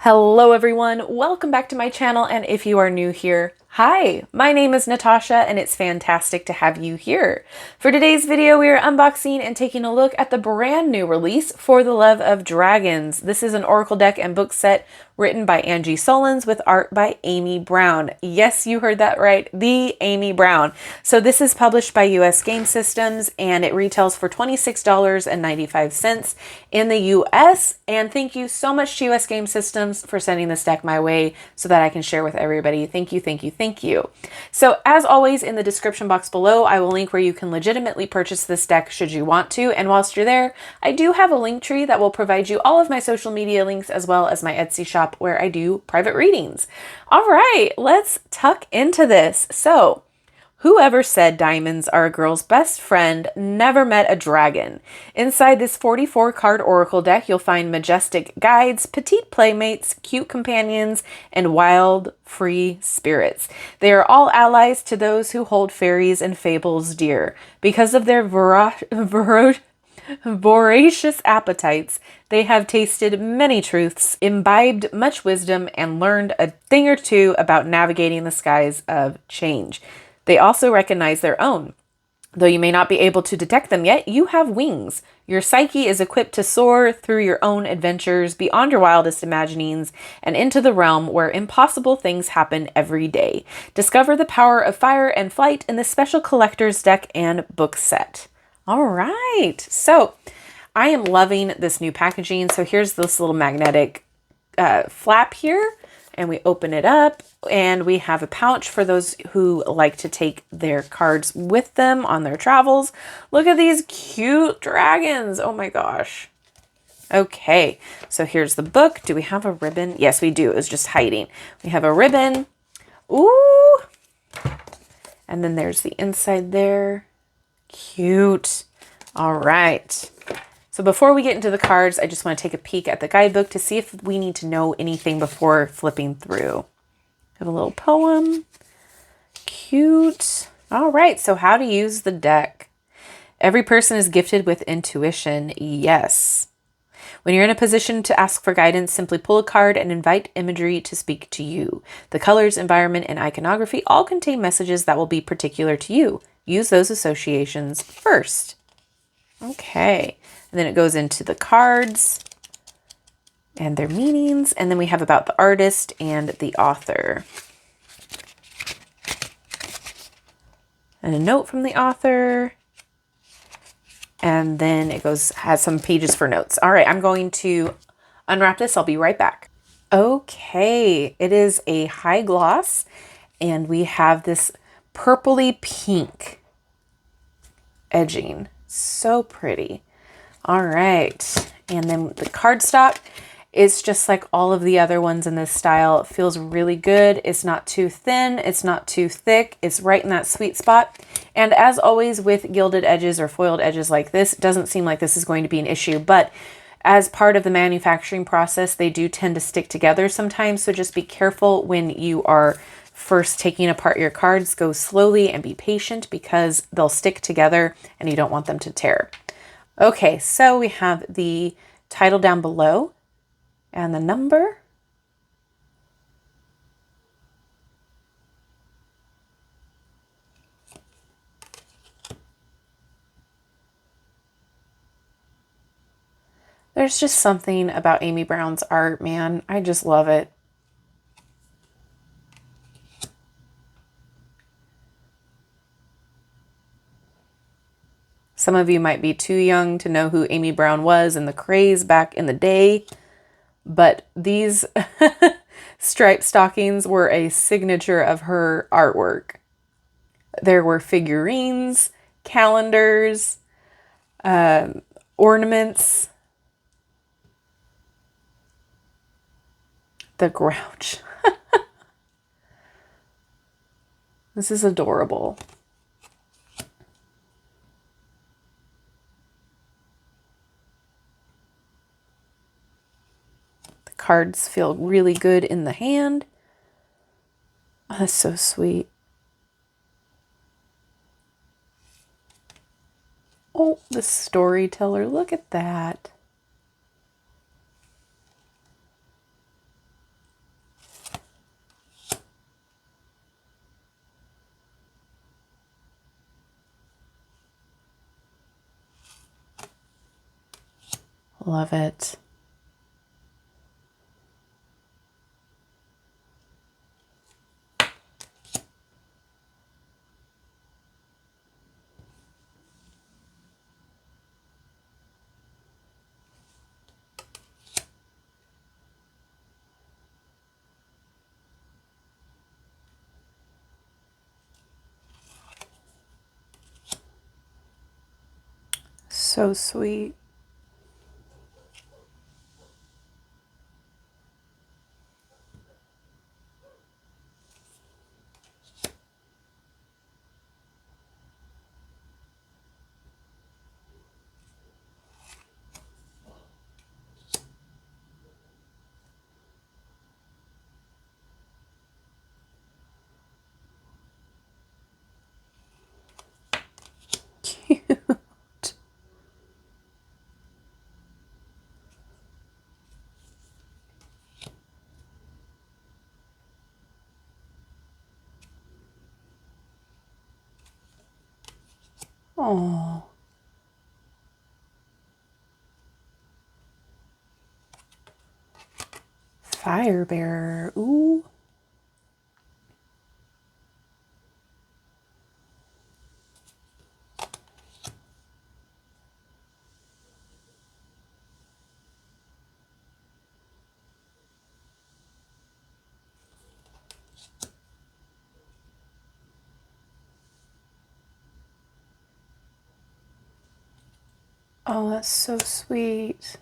Hello everyone, welcome back to my channel, and if you are new here, hi, my name is Natasha and it's fantastic to have you here. For today's video, we are unboxing and taking a look at the brand new release, For the Love of Dragons. This is an Oracle deck and book set written by Angi Sullins with art by Amy Brown. Yes, you heard that right, the Amy Brown. So this is published by US Game Systems and it retails for $26.95 in the US. And thank you so much to US Game Systems for sending this deck my way so that I can share with everybody. Thank you, thank you, thank you. So as always, in the description box below, I will link where you can legitimately purchase this deck should you want to. And whilst you're there, I do have a link tree that will provide you all of my social media links as well as my Etsy shop where I do private readings. All right, let's tuck into this. So, whoever said diamonds are a girl's best friend never met a dragon. Inside this 44 card oracle deck, you'll find majestic guides, petite playmates, cute companions, and wild, free spirits. They are all allies to those who hold fairies and fables dear. Because of their voracious appetites, they have tasted many truths, imbibed much wisdom, and learned a thing or two about navigating the skies of change. They also recognize their own. Though you may not be able to detect them yet, you have wings. Your psyche is equipped to soar through your own adventures, beyond your wildest imaginings, and into the realm where impossible things happen every day. Discover the power of fire and flight in this special collector's deck and book set. All right, so I am loving this new packaging. So here's this little magnetic flap here, and we open it up and we have a pouch for those who like to take their cards with them on their travels. Look at these cute dragons. Oh my gosh. Okay, so here's the book. Do we have a ribbon? Yes, we do. It was just hiding. We have a ribbon. Ooh. And then there's the inside there. Cute. All right. So before we get into the cards, I just want to take a peek at the guidebook to see if we need to know anything before flipping through. Have a little poem. Cute. All right. So how to use the deck. Every person is gifted with intuition. Yes. When you're in a position to ask for guidance, simply pull a card and invite imagery to speak to you. The colors, environment, and iconography all contain messages that will be particular to you. Use those associations first. Okay. And then it goes into the cards and their meanings. And then we have about the artist and the author. And a note from the author. And then it has some pages for notes. All right, I'm going to unwrap this. I'll be right back. Okay, it is a high gloss. And we have this purpley pink edging. So pretty. All right. And then the cardstock is just like all of the other ones in this style. It feels really good. It's not too thin. It's not too thick. It's right in that sweet spot. And as always with gilded edges or foiled edges like this, it doesn't seem like this is going to be an issue, but as part of the manufacturing process, they do tend to stick together sometimes. So just be careful when you are first taking apart your cards. Go slowly and be patient because they'll stick together and you don't want them to tear. Okay, so we have the title down below and the number. There's just something about Amy Brown's art, man. I just love it. Some of you might be too young to know who Amy Brown was and the craze back in the day, but these striped stockings were a signature of her artwork. There were figurines, calendars, ornaments. The Grouch. This is adorable. The cards feel really good in the hand. Oh, that's so sweet. Oh, the storyteller. Look at that. Love it. So sweet. Cute. Oh. Fire bearer. Ooh. Oh, that's so sweet.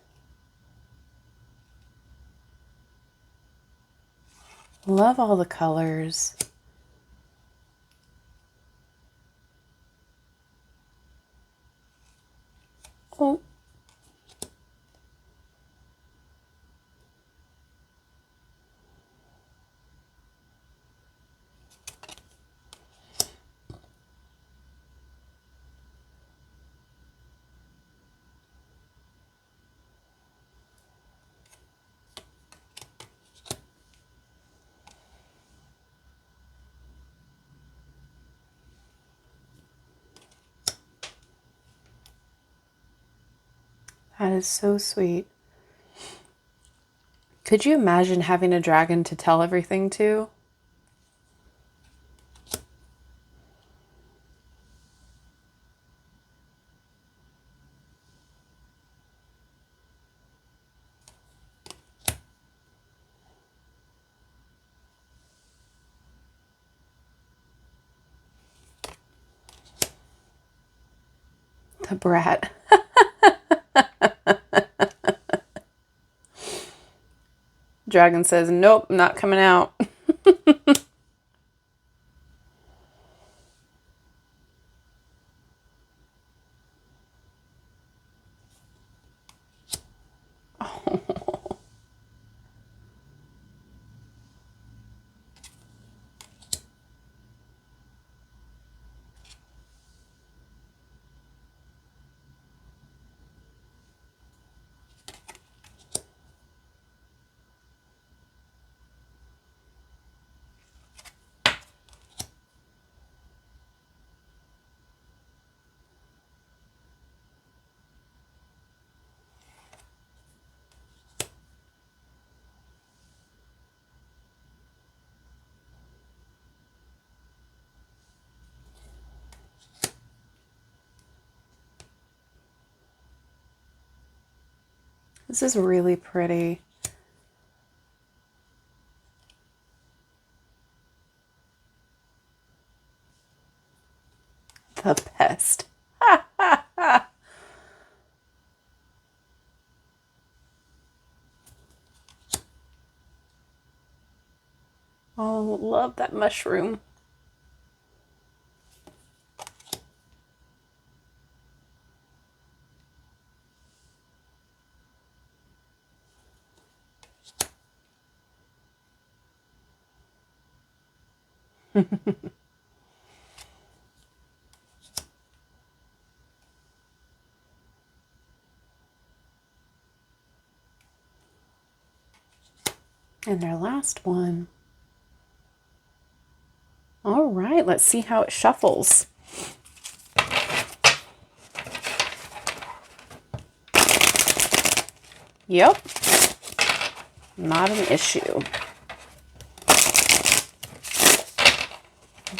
Love all the colors. Oh. That is so sweet. Could you imagine having a dragon to tell everything to? The brat. Dragon says, nope, not coming out. This is really pretty. The best. Oh, love that mushroom. And our last one. All right, let's see how it shuffles. Yep. Not an issue.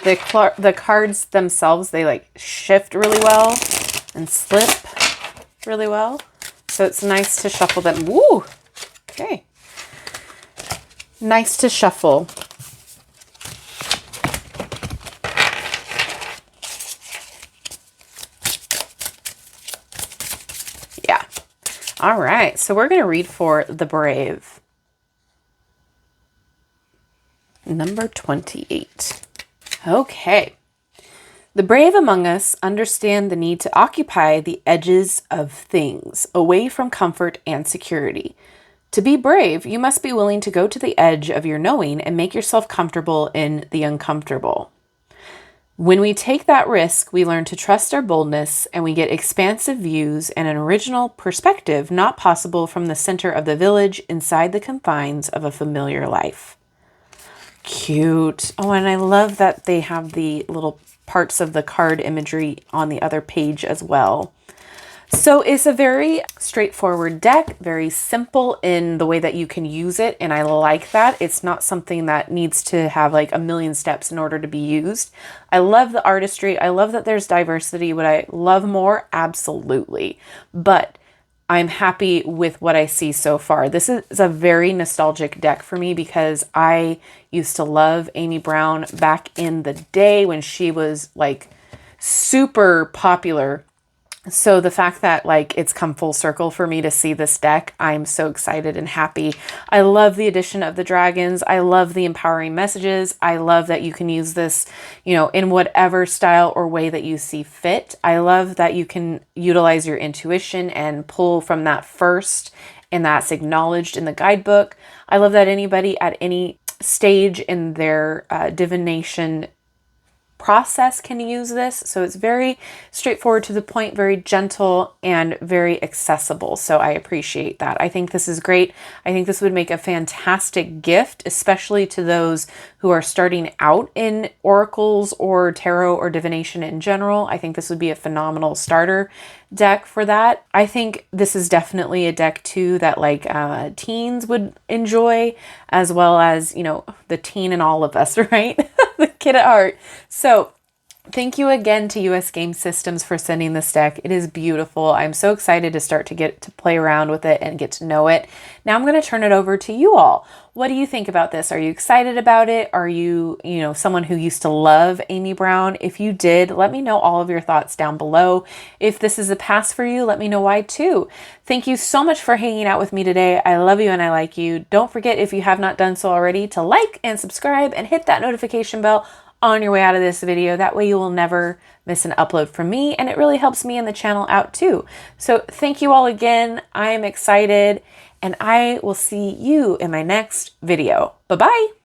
The cards themselves, they like shift really well and slip really well. So it's nice to shuffle them. Woo! Okay. Nice to shuffle. Yeah. All right. So we're going to read for the Brave. Number 28. Okay. The brave among us understand the need to occupy the edges of things, away from comfort and security. To be brave, you must be willing to go to the edge of your knowing and make yourself comfortable in the uncomfortable. When we take that risk, we learn to trust our boldness and we get expansive views and an original perspective not possible from the center of the village inside the confines of a familiar life. Cute. Oh, and I love that they have the little parts of the card imagery on the other page as well. So it's a very straightforward deck, very simple in the way that you can use it, and I like that. It's not something that needs to have like a million steps in order to be used. I love the artistry. I love that there's diversity. Would I love more? Absolutely. But I'm happy with what I see so far. This is a very nostalgic deck for me because I used to love Amy Brown back in the day when she was like super popular. So the fact that like it's come full circle for me to see this deck, I'm so excited and happy. I love the addition of the dragons. I love the empowering messages. I love that you can use this, you know, in whatever style or way that you see fit. I love that you can utilize your intuition and pull from that first, and that's acknowledged in the guidebook. I love that anybody at any stage in their divination process can use this. So it's very straightforward to the point, very gentle and very accessible. So I appreciate that. I think this is great. I think this would make a fantastic gift, especially to those who are starting out in oracles or tarot or divination in general. I think this would be a phenomenal starter deck for that. I think this is definitely a deck too that like teens would enjoy, as well as, you know, the teen in all of us, right? The kid at heart. So thank you again to US Game Systems for sending this deck. It is beautiful. I'm so excited to start to get to play around with it and get to know it. Now I'm going to turn it over to you all. What do you think about this? Are you excited about it? Are you, someone who used to love Amy Brown? If you did, let me know all of your thoughts down below. If this is a pass for you, let me know why too. Thank you so much for hanging out with me today. I love you and I like you. Don't forget, if you have not done so already, to like and subscribe and hit that notification bell on your way out of this video. That way you will never miss an upload from me, and it really helps me and the channel out too. So thank you all again. I am excited, and I will see you in my next video. Bye-bye.